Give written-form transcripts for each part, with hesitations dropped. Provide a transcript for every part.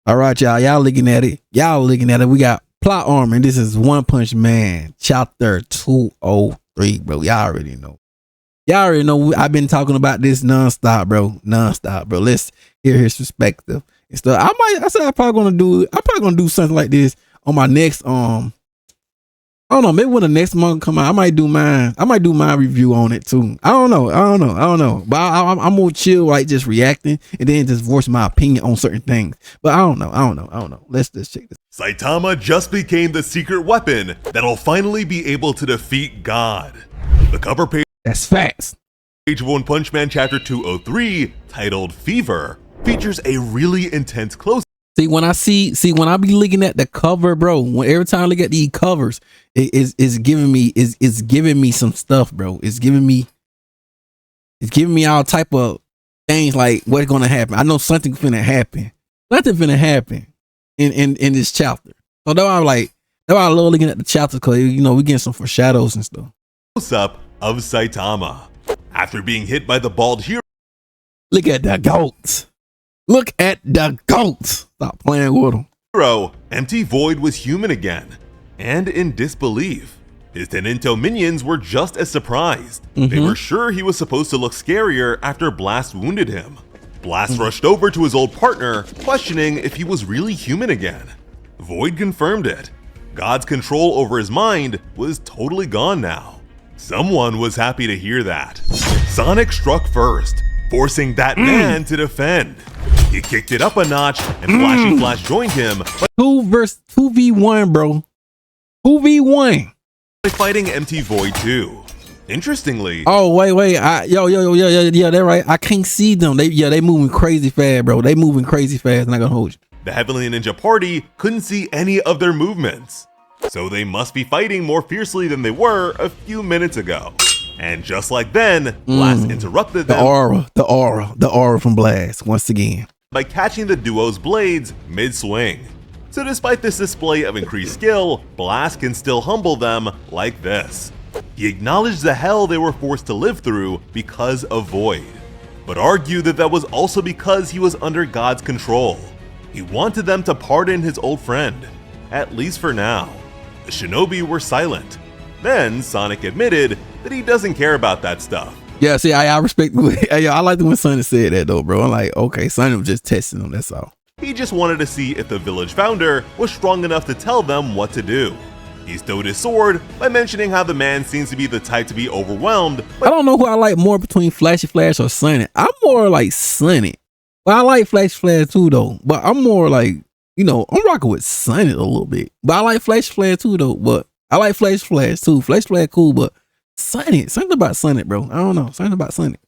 All right, y'all. Y'all looking at it. Y'all looking at it. We got Plot Armor, and this is One Punch Man, Chapter 203, bro. Y'all already know. Y'all already know. I've been talking about this nonstop, bro. Nonstop, bro. Let's hear his perspective and stuff. I'm probably gonna do something like this on my next I don't know, maybe when the next month come out, I might do my review on it too. I don't know. But I'm more chill, like just reacting and then just voice my opinion on certain things. But I don't know. Let's just check this. Saitama just became the secret weapon that'll finally be able to defeat God. The cover page That's facts. of One Punch Man Chapter 203, titled Fever, features a really intense close. See, when I be looking at the cover, bro, every time I look at these covers, it's giving me some stuff, bro. It's giving me all type of things like what's gonna happen. I know something finna happen. Nothing finna happen in this chapter. So that's why I love looking at the chapters, because we getting some foreshadows and stuff. Close-up of Saitama. After being hit by the bald hero, Look at the goats. Look at the goats. Stop playing with them. Empty Void was human again, and in disbelief. His Tenento minions were just as surprised. They were sure he was supposed to look scarier after Blast wounded him. Blast rushed over to his old partner, questioning if he was really human again. Void confirmed it. God's control over his mind was totally gone now. Someone was happy to hear that. Sonic struck first, forcing that man to defend. He kicked it up a notch, and Flashy Flash joined him, but 2v1, bro. 2v1. by fighting Empty Void too. Interestingly, Oh wait, yeah, they're right. I can't see them. They moving crazy fast, bro. They moving crazy fast. Not gonna hold you. the Heavenly Ninja Party couldn't see any of their movements, so they must be fighting more fiercely than they were a few minutes ago. And just like then, Blast interrupted them The aura from Blast once again. by catching the duo's blades mid-swing. So despite this display of increased skill, Blast can still humble them like this. He acknowledged the hell they were forced to live through because of Void, but argued that was also because he was under God's control. He wanted them to pardon his old friend, at least for now. The shinobi were silent. Then Sonic admitted that he doesn't care about that stuff. Yeah, see, I respect. I like when Sonic said that though, bro. I'm like, okay, Sonic was just testing them. That's all. He just wanted to see if the village founder was strong enough to tell them what to do. He stowed his sword by mentioning how the man seems to be the type to be overwhelmed. I don't know who I like more between Flashy Flash or Sonic. I'm more like Sonic. But I like Flash Flash too though. But I'm more like, I'm rocking with Sonic a little bit. But I like Flash Flash too though. But I like Flash Flash too. Flash Flash cool, but Sonic, something about Sonic, bro. I don't know. Something about Sonic.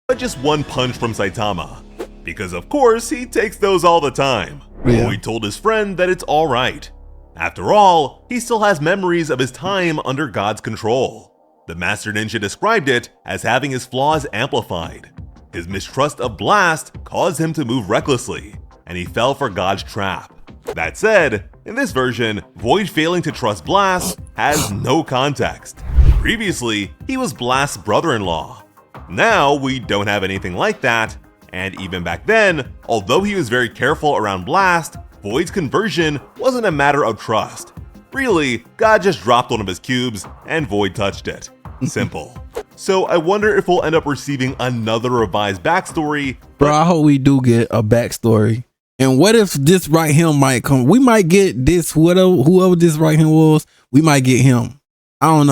But just one punch from Saitama. Because of course, he takes those all the time. Yeah. Boy told his friend that it's alright. After all, he still has memories of his time under God's control. The Master Ninja described it as having his flaws amplified. His mistrust of Blast caused him to move recklessly, and he fell for God's trap. That said, in this version, Void failing to trust Blast has no context. Previously, he was Blast's brother-in-law. Now, we don't have anything like that, and even back then, although he was very careful around Blast, Void's conversion wasn't a matter of trust. Really, God just dropped one of his cubes, and Void touched it. Simple. So I wonder if we'll end up receiving another revised backstory. Bro, I hope we do get a backstory. And what if this right here might come? We might get this, whoever this right here was, we might get him. I don't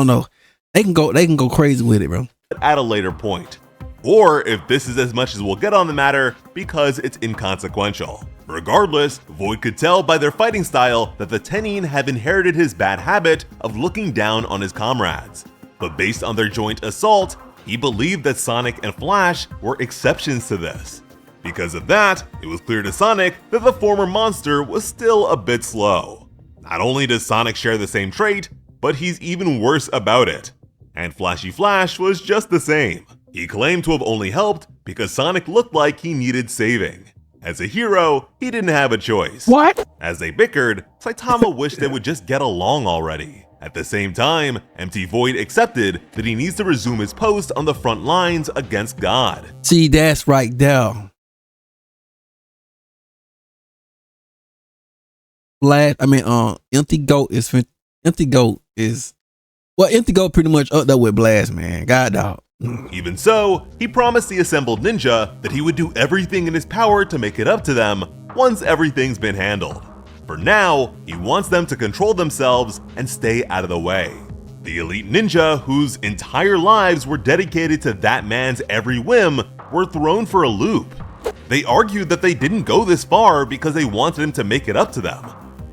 know. They can go crazy with it, bro. At a later point. Or if this is as much as we'll get on the matter because it's inconsequential. Regardless, Void could tell by their fighting style that the Tenin have inherited his bad habit of looking down on his comrades. But based on their joint assault, he believed that Sonic and Flash were exceptions to this. Because of that, it was clear to Sonic that the former monster was still a bit slow. Not only does Sonic share the same trait, but he's even worse about it. And Flashy Flash was just the same. He claimed to have only helped because Sonic looked like he needed saving. As a hero, he didn't have a choice. What? As they bickered, Saitama wished they would just get along already. At the same time, Empty Void accepted that he needs to resume his post on the front lines against God. See, that's right there. Empty Goat is Empty Goat pretty much up there with Blast, man. God dog. Even so, he promised the assembled ninja that he would do everything in his power to make it up to them once everything's been handled. For now, he wants them to control themselves and stay out of the way. The elite ninja, whose entire lives were dedicated to that man's every whim, were thrown for a loop. They argued that they didn't go this far because they wanted him to make it up to them.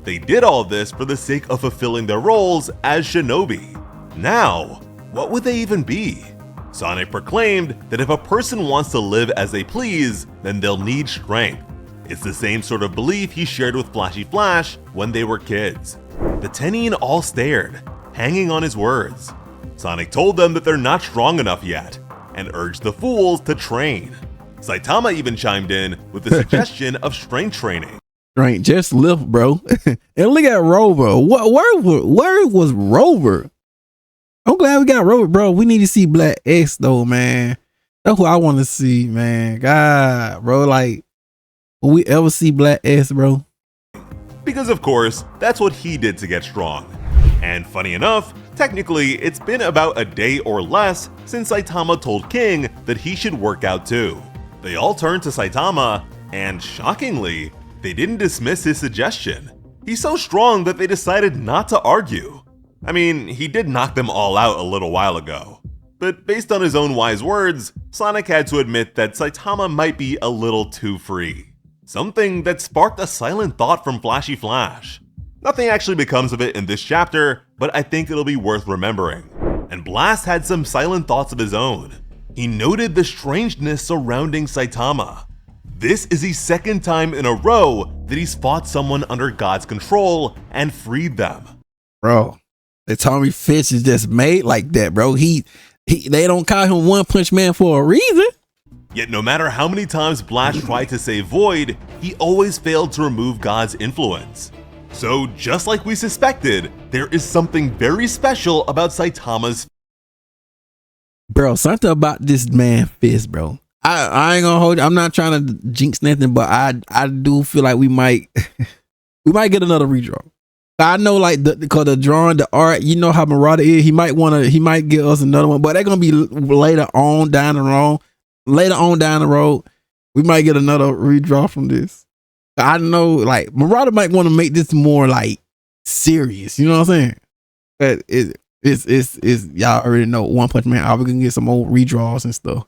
They did all this for the sake of fulfilling their roles as shinobi. Now, what would they even be? Sonic proclaimed that if a person wants to live as they please, then they'll need strength. It's the same sort of belief he shared with Flashy Flash when they were kids. The Tennin all stared, hanging on his words. Sonic told them that they're not strong enough yet, and urged the fools to train. Saitama even chimed in with the suggestion of strength training. Strength, just lift, bro. And look at Rover. Where was Rover? I'm glad we got Rover, bro. We need to see Black X though, man. That's who I want to see, man. God, bro, like, will we ever see Black X, bro? Because of course, that's what he did to get strong. And funny enough, technically, it's been about a day or less since Saitama told King that he should work out too. They all turned to Saitama, and shockingly, they didn't dismiss his suggestion. He's so strong that they decided not to argue. I mean, he did knock them all out a little while ago. But based on his own wise words, Sonic had to admit that Saitama might be a little too free. Something that sparked a silent thought from Flashy Flash. Nothing actually becomes of it in this chapter, but I think it'll be worth remembering. And Blast had some silent thoughts of his own. He noted the strangeness surrounding Saitama. This is the second time in a row that he's fought someone under God's control and freed them. Bro, they told me Fitch is just made like that, bro. They don't call him One Punch Man for a reason. Yet no matter how many times Blast tried to save Void, he always failed to remove God's influence. So just like we suspected, there is something very special about Saitama's. Bro, something about this man fist, bro. I ain't gonna hold you. I'm not trying to jinx nothing, but I do feel like we might get another redraw. I know, like, because the drawing, the art, you know how Marauder is. He might get us another one, but they're gonna be later on down the road. We might get another redraw from this. I know, like, Marauder might want to make this more like serious. You know what I'm saying? But it's y'all already know One Punch Man. We're gonna get some old redraws and stuff.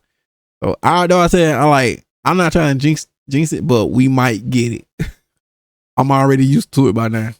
So I'm not trying to jinx it, but we might get it. I'm already used to it by now.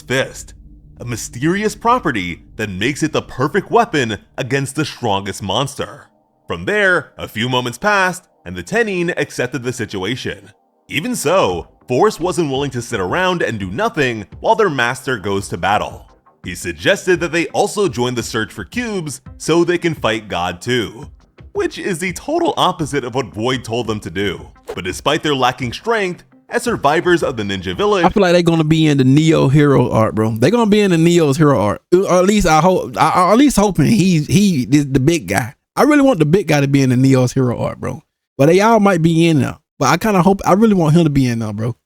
Fist, a mysterious property that makes it the perfect weapon against the strongest monster. From there, a few moments passed, and the Tennin accepted the situation. Even so, Force wasn't willing to sit around and do nothing while their master goes to battle. He suggested that they also join the search for cubes so they can fight God too, which is the total opposite of what Void told them to do. But despite their lacking strength, as survivors of the ninja village, I feel like they're gonna be in the Neo hero art, bro. They're gonna be in the Neo's hero art. Or at least hoping he's the big guy. I really want the big guy to be in the Neo's hero art, bro. But they all might be in there. But I really want him to be in there, bro.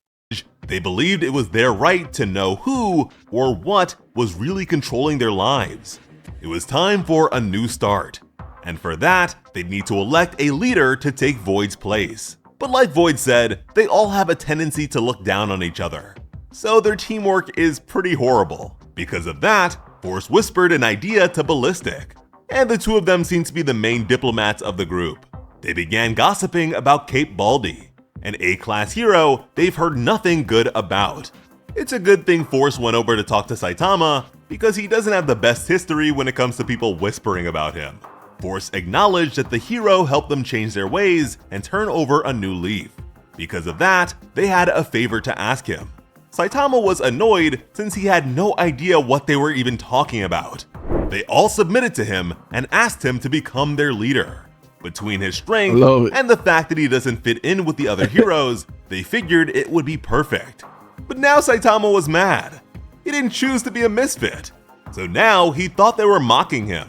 They believed it was their right to know who or what was really controlling their lives. It was time for a new start. And for that, they'd need to elect a leader to take Void's place. But like Void said, they all have a tendency to look down on each other. So their teamwork is pretty horrible. Because of that, Force whispered an idea to Ballistic, and the two of them seem to be the main diplomats of the group. They began gossiping about Cape Baldy, an A-class hero they've heard nothing good about. It's a good thing Force went over to talk to Saitama, because he doesn't have the best history when it comes to people whispering about him. Force acknowledged that the hero helped them change their ways and turn over a new leaf. Because of that, they had a favor to ask him. Saitama was annoyed since he had no idea what they were even talking about. They all submitted to him and asked him to become their leader. Between his strength and the fact that he doesn't fit in with the other heroes, they figured it would be perfect. But now Saitama was mad. He didn't choose to be a misfit. So now he thought they were mocking him.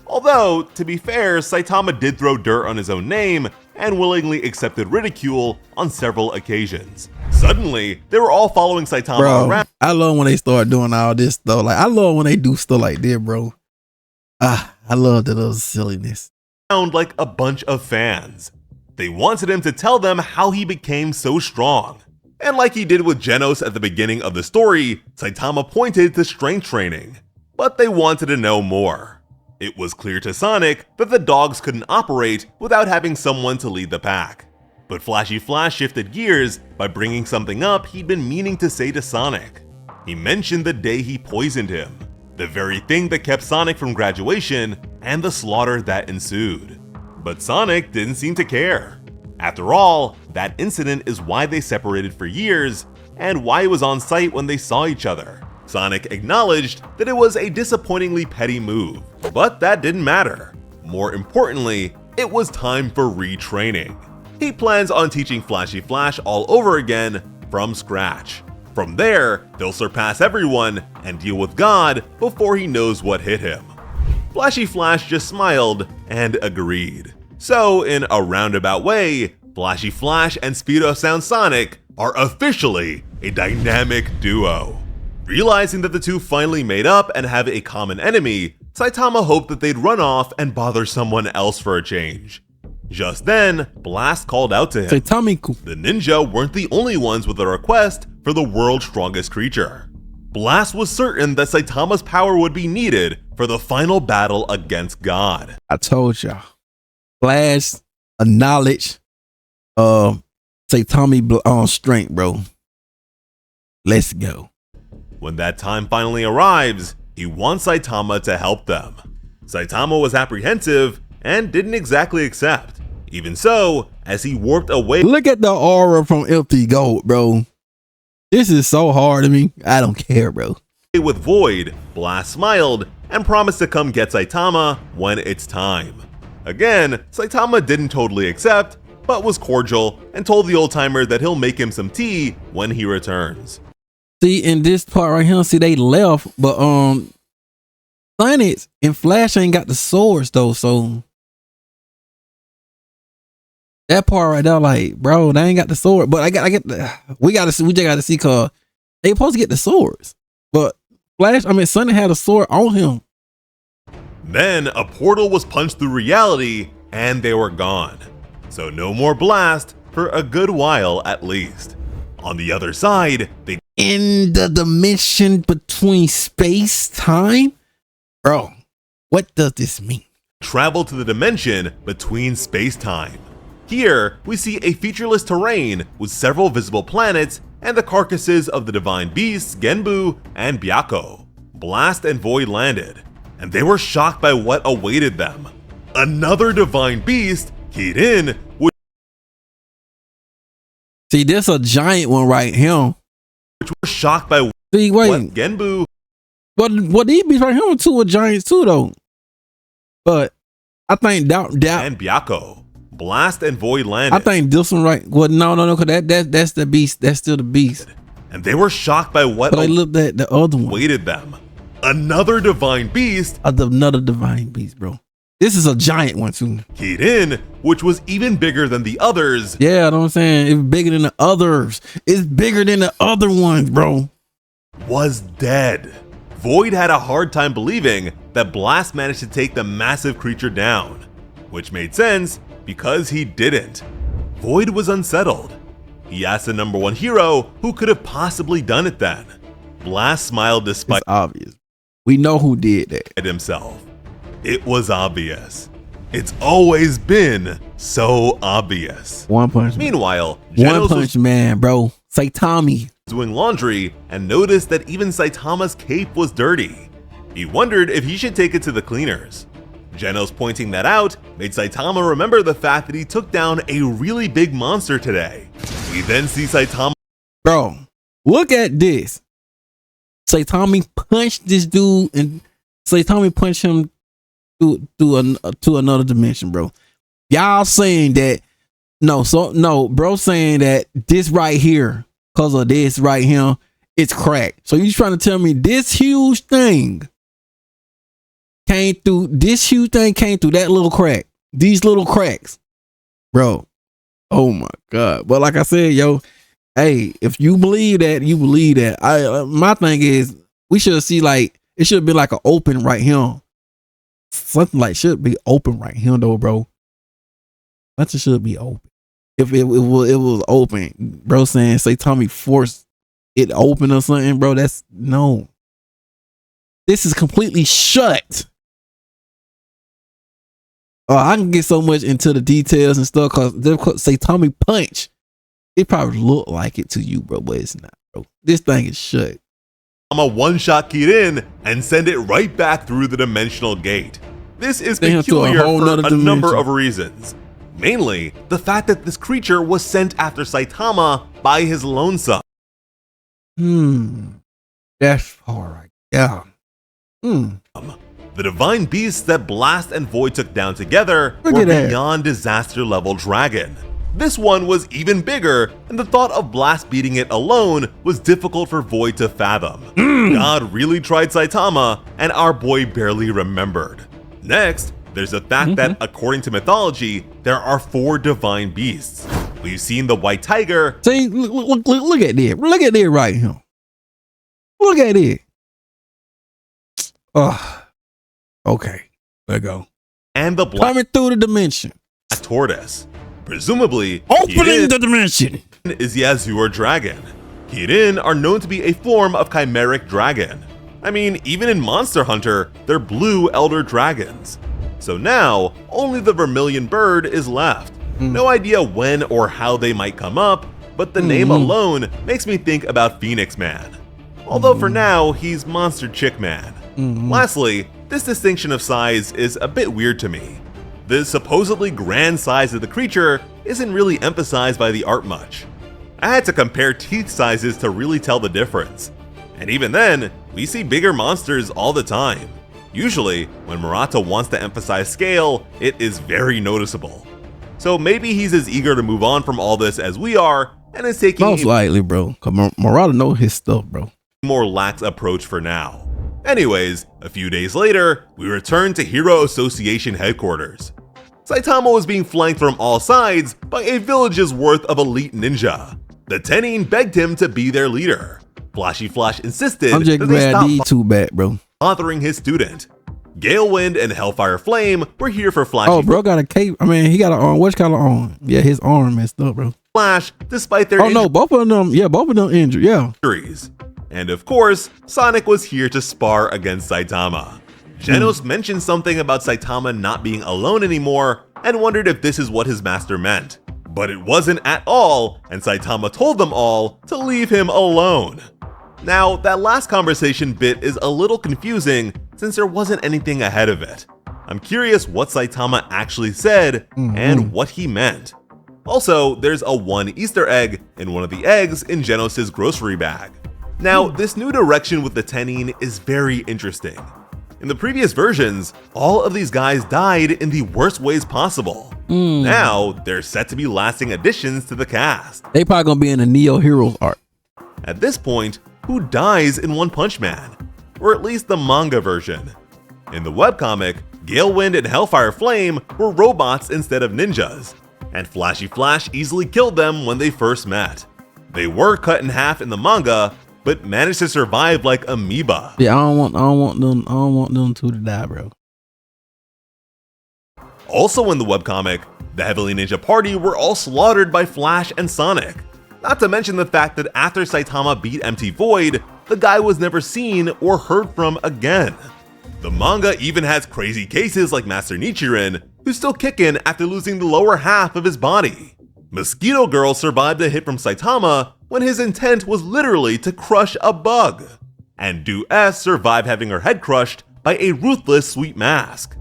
Although, to be fair, Saitama did throw dirt on his own name and willingly accepted ridicule on several occasions. Suddenly, they were all following Saitama Bro, around. I love when they start doing all this stuff. Like, I love when they do stuff like this, bro. I love that little silliness. Like a bunch of fans. They wanted him to tell them how he became so strong. And like he did with Genos at the beginning of the story, Saitama pointed to strength training. But they wanted to know more. It was clear to Sonic that the dogs couldn't operate without having someone to lead the pack. But Flashy Flash shifted gears by bringing something up he'd been meaning to say to Sonic. He mentioned the day he poisoned him, the very thing that kept Sonic from graduation, and the slaughter that ensued. But Sonic didn't seem to care. After all, that incident is why they separated for years, and why he was on site when they saw each other. Sonic acknowledged that it was a disappointingly petty move, but that didn't matter. More importantly, it was time for retraining. He plans on teaching Flashy Flash all over again from scratch. From there, they'll surpass everyone and deal with God before he knows what hit him. Flashy Flash just smiled and agreed. So, in a roundabout way, Flashy Flash and Speedo Sound Sonic are officially a dynamic duo. Realizing that the two finally made up and have a common enemy, Saitama hoped that they'd run off and bother someone else for a change. Just then, Blast called out to him. Saitama. The ninja weren't the only ones with a request for the world's strongest creature. Blast was certain that Saitama's power would be needed for the final battle against God. I told y'all. Blast acknowledge Saitama on strength, bro. Let's go. When that time finally arrives, he wants Saitama to help them. Saitama was apprehensive and didn't exactly accept. Even so, as he warped away, Look at the aura from Empty Gold, bro. This is so hard to me. I don't care, bro. with Void, Blast smiled and promised to come get Saitama when it's time. Again, Saitama didn't totally accept, but was cordial and told the old-timer that he'll make him some tea when he returns. See, in this part right here, see, they left, but Sonic and Flash ain't got the swords though, so that part right there, like, bro, they ain't got the sword. But we just gotta see, cause they supposed to get the swords, but Sonic had a sword on him. Then a portal was punched through reality and they were gone. So no more Blast for a good while at least. On the other side, they In the dimension between space time, bro, what does this mean? travel to the dimension between space-time. Here, we see a featureless terrain with several visible planets and the carcasses of the divine beasts Genbu and Byakko. Blast and Void landed, and they were shocked by what awaited them. Another divine beast, keyed in, which See, there's a giant one right here. were shocked by See, what wait, Genbu what these beasts right here two are giants too, though. But I think doubt. and Byakko. Blast and Void landed. I think this one right. Well, no, cause that's the beast. That's still the beast. And they were shocked by what But I looked at the other one. awaited them. Another divine beast, Another divine beast, bro. This is a giant one too. keyed in, which was even bigger than the others, Yeah, you know what I'm saying? It's bigger than the others. It's bigger than the other ones, bro. was dead. Void had a hard time believing that Blast managed to take the massive creature down, which made sense because he didn't. Void was unsettled. He asked the number one hero who could have possibly done it then. Blast smiled despite It's obvious. We know who did that. himself. It was obvious. It's always been so obvious. One Punch Man. Meanwhile, One Genos was Punch Man, bro. Saitama. doing laundry and noticed that even Saitama's cape was dirty. He wondered if he should take it to the cleaners. Genos pointing that out made Saitama remember the fact that he took down a really big monster today. We then see Saitama Bro, look at this. Saitama punched this dude and Saitama punched him to another dimension, bro. Y'all saying that bro saying that this right here, cause of this right here, it's cracked. So you trying to tell me this huge thing came through that little crack, these little cracks, bro. Oh my god. But like I said, yo, Hey, if you believe that, you believe that. My thing is, we should see like it should be like an open right here. Something like should be open right here though, bro. Something should be open. If it was open, bro, saying Saitama forced it open or something, bro. That's no. This is completely shut. I can get so much into the details and stuff because Saitama punch. It probably look like it to you, bro, but it's not, bro. This thing is shut. I'm a one-shot Kirin and send it right back through the dimensional gate. This is peculiar for a number of reasons. Mainly, the fact that this creature was sent after Saitama by his lone son. That's alright. Yeah. The divine beasts that Blast and Void took down together were beyond disaster level dragon. This one was even bigger, and the thought of Blast beating it alone was difficult for Void to fathom. God really tried Saitama, and our boy barely remembered. Next, there's the fact that, according to mythology, there are 4 divine beasts. We've seen the white tiger. See, look at this. Look at this right here. Look at it. Okay, let go. And the black coming through the dimension. Tortoise. Presumably, opening the dimension is Yazur dragon. Kirin are known to be a form of chimeric dragon. I mean, even in Monster Hunter, they're blue elder dragons. So now, only the vermilion bird is left. No idea when or how they might come up, but the name alone makes me think about Phoenix Man. Although for now, he's Monster Chick Man. Lastly, this distinction of size is a bit weird to me. The supposedly grand size of the creature isn't really emphasized by the art much. I had to compare teeth sizes to really tell the difference. And even then, we see bigger monsters all the time. Usually, when Murata wants to emphasize scale, it is very noticeable. So maybe he's as eager to move on from all this as we are, and is taking most likely, bro. Cause Murata know his stuff, bro. More lax approach for now. Anyways, a few days later, we return to Hero Association headquarters. Saitama was being flanked from all sides by a village's worth of elite ninja. The Tenin begged him to be their leader. Flashy Flash insisted I'm just that they glad these two back, bro. Bothering his student. Galewind and Hellfire Flame were here for Flashy. Oh, bro got a cape. I mean, he got an arm. What kind of arm? Yeah, his arm messed up, bro. Flash, despite their both of them. Yeah, both of them injured. Yeah. Injuries. And of course, Sonic was here to spar against Saitama. Genos mentioned something about Saitama not being alone anymore and wondered if this is what his master meant. But it wasn't at all, and Saitama told them all to leave him alone. Now, that last conversation bit is a little confusing since there wasn't anything ahead of it. I'm curious what Saitama actually said and what he meant. Also, there's a 1 Easter egg in one of the eggs in Genos' grocery bag. Now, this new direction with the Tenin is very interesting. In the previous versions, all of these guys died in the worst ways possible. Now, they're set to be lasting additions to the cast. They probably gonna be in the Neo Heroes arc. At this point, who dies in One Punch Man? Or at least the manga version. In the webcomic, Galewind and Hellfire Flame were robots instead of ninjas, and Flashy Flash easily killed them when they first met. They were cut in half in the manga, but managed to survive like amoeba. Yeah, I don't want them two to die, bro. Also in the webcomic, the Heavenly Ninja Party were all slaughtered by Flash and Sonic. Not to mention the fact that after Saitama beat Empty Void, the guy was never seen or heard from again. The manga even has crazy cases like Master Nichiren, who's still kicking after losing the lower half of his body. Mosquito Girl survived a hit from Saitama when his intent was literally to crush a bug. And Do S survived having her head crushed by a ruthless Sweet Mask.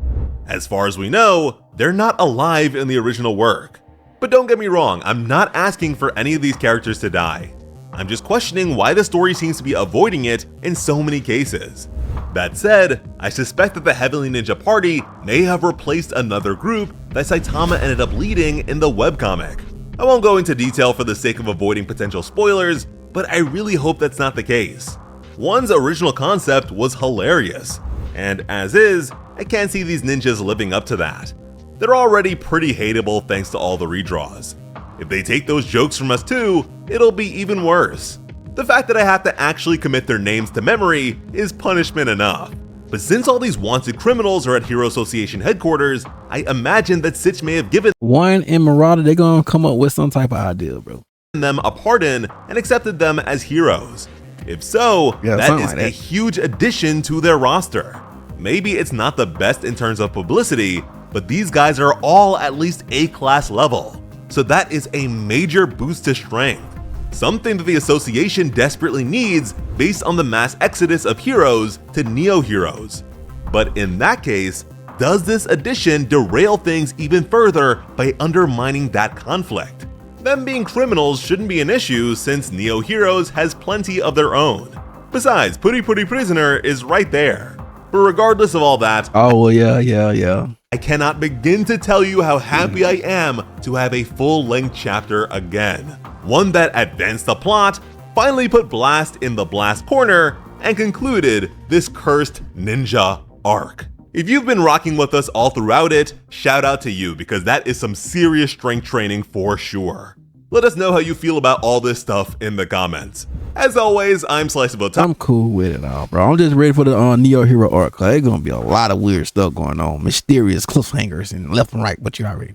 As far as we know, they're not alive in the original work. But don't get me wrong, I'm not asking for any of these characters to die. I'm just questioning why the story seems to be avoiding it in so many cases. That said, I suspect that the Heavenly Ninja Party may have replaced another group that Saitama ended up leading in the webcomic. I won't go into detail for the sake of avoiding potential spoilers, but I really hope that's not the case. One's original concept was hilarious, and as is, I can't see these ninjas living up to that. They're already pretty hateable thanks to all the redraws. If they take those jokes from us too, it'll be even worse. The fact that I have to actually commit their names to memory is punishment enough. But since all these wanted criminals are at Hero Association headquarters, I imagine that Sitch may have given One and Marauder, they're gonna come up with some type of idea, bro. them a pardon and accepted them as heroes. If so, Yeah, that something is like a that. huge addition to their roster. Maybe it's not the best in terms of publicity, but these guys are all at least A-class level. So that is a major boost to strength. Something that the association desperately needs based on the mass exodus of heroes to neo-heroes. But in that case, does this addition derail things even further by undermining that conflict? Them being criminals shouldn't be an issue since neo-heroes has plenty of their own. Besides, Puri Puri Prisoner is right there. But regardless of all that, Oh, well, yeah. I cannot begin to tell you how happy I am to have a full-length chapter again. One that advanced the plot, finally put Blast in the Blast corner, and concluded this cursed ninja arc. If you've been rocking with us all throughout it, shout out to you because that is some serious strength training for sure. Let us know how you feel about all this stuff in the comments. As always, I'm Sliceable I'm cool with it all, bro. I'm just ready for the Neo Hero arc. Cause there's gonna be a lot of weird stuff going on, mysterious cliffhangers and left and right, but you already know.